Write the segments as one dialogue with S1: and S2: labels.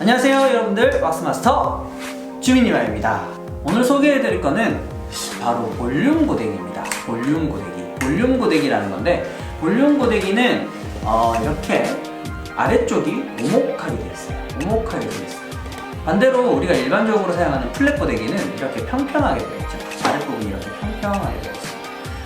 S1: 안녕하세요 여러분들, 왁스마스터 주민이와입니다. 오늘 소개해드릴 거는 바로 볼륨 고데기입니다. 볼륨 고데기. 볼륨 고데기라는 건데, 볼륨 고데기는 이렇게 아래쪽이 오목하게 되어 있어요. 오목하게 되어 있어요. 반대로 우리가 일반적으로 사용하는 플랫 고데기는 이렇게 평평하게 되어 있죠. 아랫부분이 이렇게 평평하게 되어 있어요.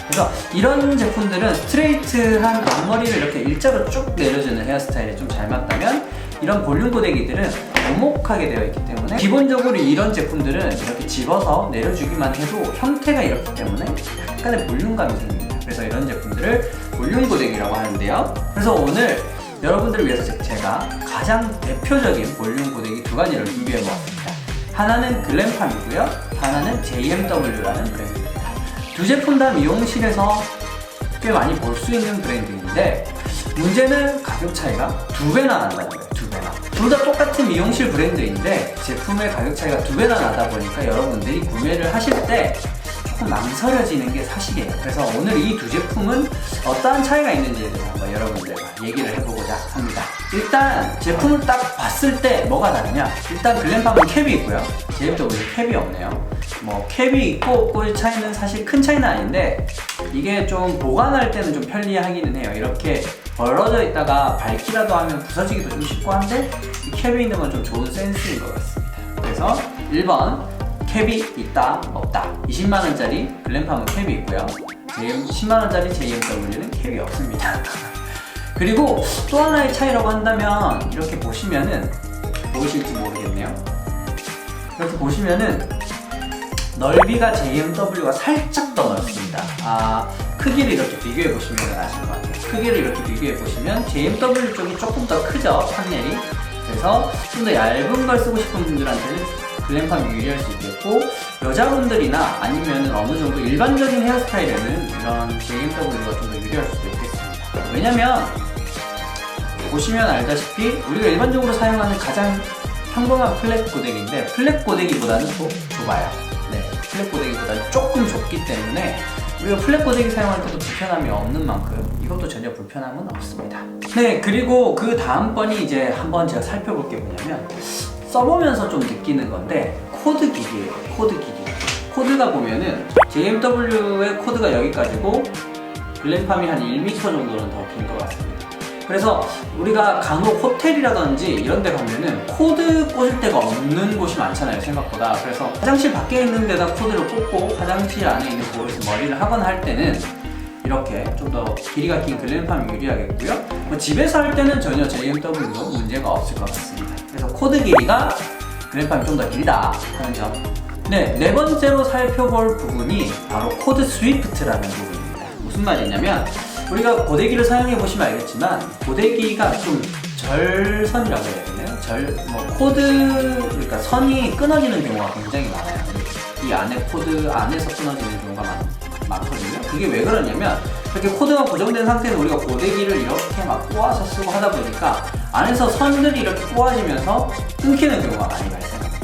S1: 그래서 이런 제품들은 스트레이트한 앞머리를 이렇게 일자로 쭉 내려주는 헤어스타일에 좀 잘 맞다면, 이런 볼륨 고데기들은 오목하게 되어 있기 때문에 기본적으로 이런 제품들은 이렇게 집어서 내려주기만 해도 형태가 이렇기 때문에 약간의 볼륨감이 생깁니다. 그래서 이런 제품들을 볼륨 고데기라고 하는데요. 그래서 오늘 여러분들을 위해서 제가 가장 대표적인 볼륨 고데기 두 가지를 준비해 보았습니다. 하나는 글램팜이고요, 하나는 JMW라는 브랜드입니다. 두 제품 다 미용실에서 꽤 많이 볼 수 있는 브랜드인데, 문제는 가격 차이가 2배나 난다는 거예요. 2배나. 둘 다 똑같은 미용실 브랜드인데 제품의 가격 차이가 2배나 나다 보니까 여러분들이 구매를 하실 때 조금 망설여지는 게 사실이에요. 그래서 오늘 이 두 제품은 어떠한 차이가 있는지에 대해서 한번 여러분들과 얘기를 해보고자 합니다. 일단 제품을 딱 봤을 때 뭐가 다르냐? 일단 글램팜은 캡이 있고요, JMW 캡이 없네요. 뭐 캡이 있고 없고의 차이는 사실 큰 차이는 아닌데, 이게 좀 보관할 때는 좀 편리하기는 해요. 이렇게 벌어져 있다가 밝기라도 하면 부서지기도 좀 쉽고 한데, 이 캡이 있는 건 좀 좋은 센스인 것 같습니다. 그래서 1번 캡이 있다 없다. 20만원짜리 글램팜은 캡이 있고요, 10만원짜리 JMW는 캡이 없습니다. 그리고 또 하나의 차이라고 한다면, 이렇게 보시면은 보이실지 모르겠네요. 이렇게 보시면은 넓이가 JMW가 살짝 더 넓습니다. 크기를 이렇게 비교해 보시면 아실 것 같아요. 크기를 이렇게 비교해 보시면 JMW 쪽이 조금 더 크죠, 판넬이. 그래서 좀 더 얇은 걸 쓰고 싶은 분들한테는 글램팜이 유리할 수 있겠고, 여자분들이나 아니면 어느 정도 일반적인 헤어스타일에는 이런 JMW가 좀 더 유리할 수도 있겠습니다. 왜냐면 보시면 알다시피 우리가 일반적으로 사용하는 가장 평범한 플랫 고데기인데, 플랫 고데기보다는 또 좁아요. 네, 플랫 고데기보다는 조금 좁기 때문에 우리가 플랫 고데기 사용할 때도 불편함이 없는 만큼 이것도 전혀 불편함은 없습니다. 네, 그리고 그 다음번이 이제 한번 제가 살펴볼 게 뭐냐면, 써보면서 좀 느끼는 건데, 코드 기기예요. 코드 기기. 코드가 보면은 JMW의 코드가 여기까지고 글램팜이 한 1m 정도는 더 긴 것 같습니다. 그래서 우리가 간혹 호텔이라든지 이런 데 가면은 코드 꽂을 데가 없는 곳이 많잖아요, 생각보다. 그래서 화장실 밖에 있는 데다 코드를 꽂고 화장실 안에 있는 곳에서 머리를 하거나 할 때는 이렇게 좀 더 길이가 긴 글램팜이 유리하겠고요. 뭐 집에서 할 때는 전혀 JMW도 문제가 없을 것 같습니다. 그래서 코드 길이가 글램팜이 좀 더 길다 하는 점. 네 번째로 살펴볼 부분이 바로 코드 스위프트라는 부분입니다. 무슨 말이냐면, 우리가 고데기를 사용해 보시면 알겠지만, 고데기가 좀 절선이라고 해야 되나요? 코드, 그러니까 선이 끊어지는 경우가 굉장히 많아요. 이 안에 코드 안에서 끊어지는 경우가 많거든요. 그게 왜 그러냐면, 이렇게 코드가 고정된 상태에서 우리가 고데기를 이렇게 막 꼬아서 쓰고 하다 보니까 안에서 선들이 이렇게 꼬아지면서 끊기는 경우가 많이 발생합니다.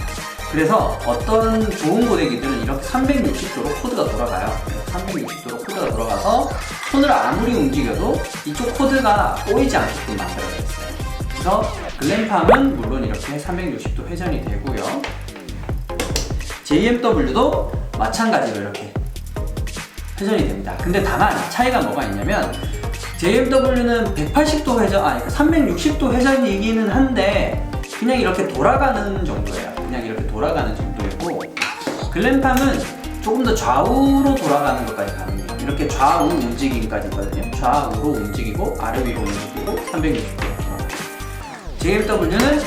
S1: 그래서 어떤 좋은 고데기들은 이렇게 360도로 코드가 돌아가요. 360도로 코드가 돌아가서 손을 아무리 움직여도 이쪽 코드가 꼬이지 않게끔 만들어져 있어요. 그래서 글램팜은 물론 이렇게 360도 회전이 되고요, JMW도 마찬가지로 이렇게 회전이 됩니다. 근데 다만 차이가 뭐가 있냐면, JMW는 180도 회전, 그러니까 360도 회전이기는 한데 그냥 이렇게 돌아가는 정도예요. 그냥 이렇게 돌아가는 정도이고, 글램팜은 조금 더 좌우로 돌아가는 것까지 가능해요. 이렇게 좌우 움직임까지 있거든요. 좌우로 움직이고 아래 위로 움직이고 360도로 돌아가요. JMW는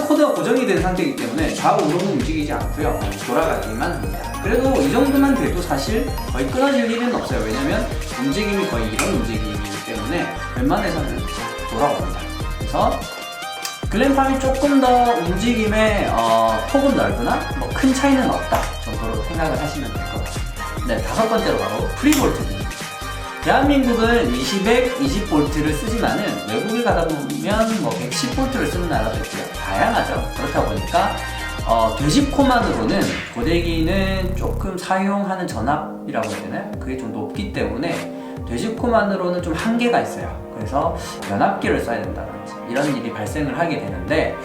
S1: 코드가 고정이 된 상태이기 때문에 좌우로는 움직이지 않고요, 돌아가기만 합니다. 그래도 이 정도만 돼도 사실 거의 끊어질 일은 없어요. 왜냐면 움직임이 거의 이런 움직임이기 때문에 웬만해서는 돌아옵니다. 그래서 글램팜이 조금 더 움직임의 폭은 넓으나 뭐 큰 차이는 없다 정도로 생각을 하시면 될 것 같습니다. 네, 다섯 번째로 바로 프리볼트입니다. 대한민국은 20V 쓰지만은 외국에 가다 보면 뭐 110V를 쓰는 나라도 있고요. 다양하죠. 그렇다 보니까 되십코만으로는 고데기는 조금 사용하는 전압이라고 해야 되나요? 그게 좀 높기 때문에 되십코만으로는 좀 한계가 있어요. 그래서 연합기를 써야 된다든지 이런 일이 발생을 하게 되는데,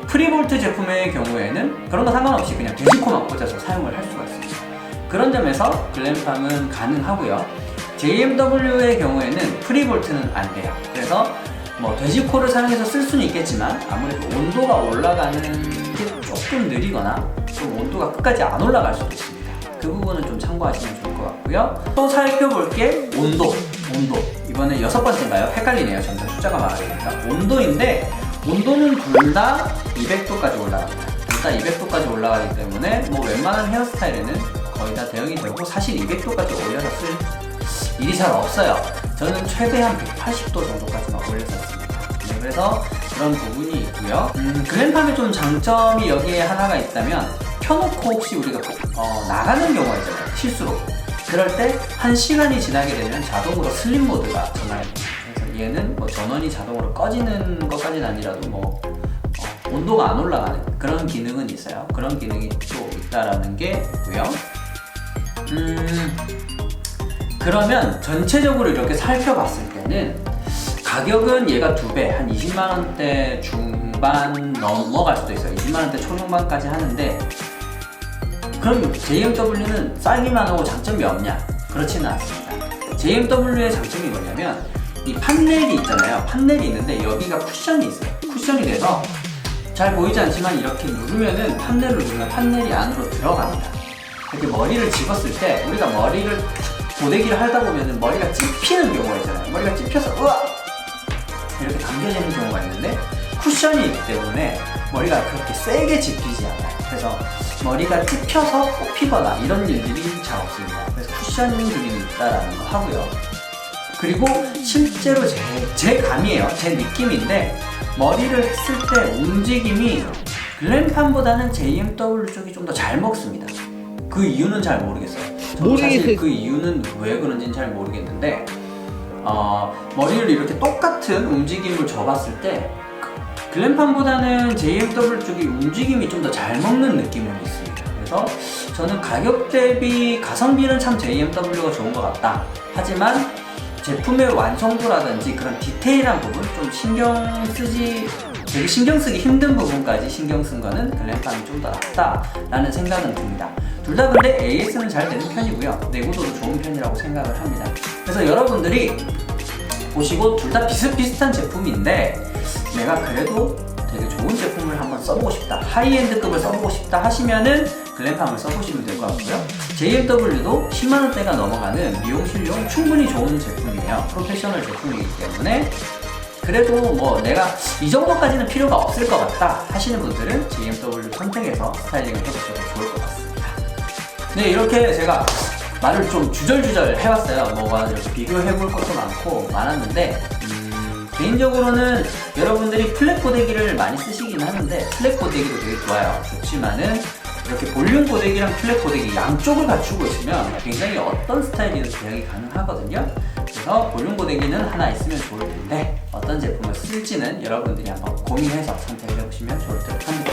S1: 프리볼트 제품의 경우에는 그런 거 상관없이 그냥 돼지코만 꽂아서 사용을 할 수가 있습니다. 그런 점에서 글램팜은 가능하고요. JMW의 경우에는 프리볼트는 안 돼요. 그래서 뭐 돼지코를 사용해서 쓸 수는 있겠지만 아무래도 온도가 올라가는 게 조금 느리거나 좀 온도가 끝까지 안 올라갈 수도 있습니다. 그 부분은 좀 참고하시면 좋을 것 같고요. 또 살펴볼 게 온도. 이번에 6번째인가요? 헷갈리네요. 점점 숫자가 많아지니까. 온도인데, 온도는 둘 다 200도까지 올라갑니다. 둘 다 200도까지 올라가기 때문에 뭐 웬만한 헤어스타일에는 거의 다 대응이 되고, 사실 200도까지 올려서 쓸 일이 잘 없어요. 저는 최대한 180도 정도까지만 올려서 씁니다. 네, 그래서 그런 부분이 있고요. 글램팜의 좀 장점이 여기에 하나가 있다면, 켜놓고 혹시 우리가 나가는 경우가 있잖아요. 실수로. 그럴 때 1시간이 지나게 되면 자동으로 슬립 모드가 전환됩니다. 그래서 얘는 뭐 전원이 자동으로 꺼지는 것까지는 아니라도 뭐 온도가 안 올라가는 그런 기능은 있어요. 그런 기능이 또 있다라는 게 있고요. 그러면 전체적으로 이렇게 살펴봤을 때는 가격은 얘가 2배, 한 20만원대 중반 넘어갈 수도 있어요. 20만원대 초중반까지 하는데, 그럼 JMW는 싸기만 하고 장점이 없냐? 그렇지는 않습니다. JMW의 장점이 뭐냐면, 이 판넬이 있잖아요. 판넬이 있는데 여기가 쿠션이 있어요. 쿠션이 돼서 잘 보이지 않지만 이렇게 누르면은, 판넬을 누르면 판넬이 안으로 들어갑니다. 이렇게 머리를 집었을 때, 우리가 머리를 고데기를 하다 보면은 머리가 찝히는 경우가 있잖아요. 머리가 찝혀서 이렇게 당겨지는 경우가 있는데, 쿠션이 있기 때문에 머리가 그렇게 세게 집히지 않아요. 그래서 머리가 찝혀서 뽑히거나 이런 일들이 잘 없습니다. 그래서 쿠셔닝 기능이 있다라는 거 하고요. 그리고 실제로 제 감이에요. 제 느낌인데, 머리를 했을 때 움직임이 글램팜보다는 JMW 쪽이 좀 더 잘 먹습니다. 그 이유는 잘 모르겠어요. 저도 사실 그 이유는 왜 그런지는 잘 모르겠는데, 머리를 이렇게 똑같은 움직임을 줘봤을 때 글램팜보다는 JMW 쪽이 움직임이 좀 더 잘 먹는 느낌은 있습니다. 그래서 저는 가격 대비 가성비는 참 JMW가 좋은 것 같다. 하지만 제품의 완성도라든지 그런 디테일한 부분, 좀 되게 신경 쓰기 힘든 부분까지 신경 쓴 거는 글램팜이 좀 더 낫다라는 생각은 듭니다. 둘 다 근데 AS는 잘 되는 편이고요. 내구도도 좋은 편이라고 생각을 합니다. 그래서 여러분들이 보시고 둘 다 비슷비슷한 제품인데, 내가 그래도 되게 좋은 제품을 한번 써보고 싶다, 하이엔드급을 써보고 싶다 하시면은 글램팜을 써보시면 될 것 같고요. JMW도 10만원대가 넘어가는 미용실용 충분히 좋은 제품이에요. 프로페셔널 제품이기 때문에 그래도 뭐 내가 이 정도까지는 필요가 없을 것 같다 하시는 분들은 JMW 선택해서 스타일링을 해보셔도 좋을 것 같습니다. 네, 이렇게 제가 말을 좀 주절주절 해봤어요. 뭐가 이렇게 비교해볼 것도 많았는데, 개인적으로는 여러분들이 플랫 고데기를 많이 쓰시긴 하는데, 플랫 고데기도 되게 좋아요. 좋지만은 이렇게 볼륨 고데기랑 플랫 고데기 양쪽을 갖추고 있으면 굉장히 어떤 스타일이든 대응이 가능하거든요. 그래서 볼륨 고데기는 하나 있으면 좋을 텐데, 어떤 제품을 쓸지는 여러분들이 한번 고민해서 선택을 해보시면 좋을 듯 합니다.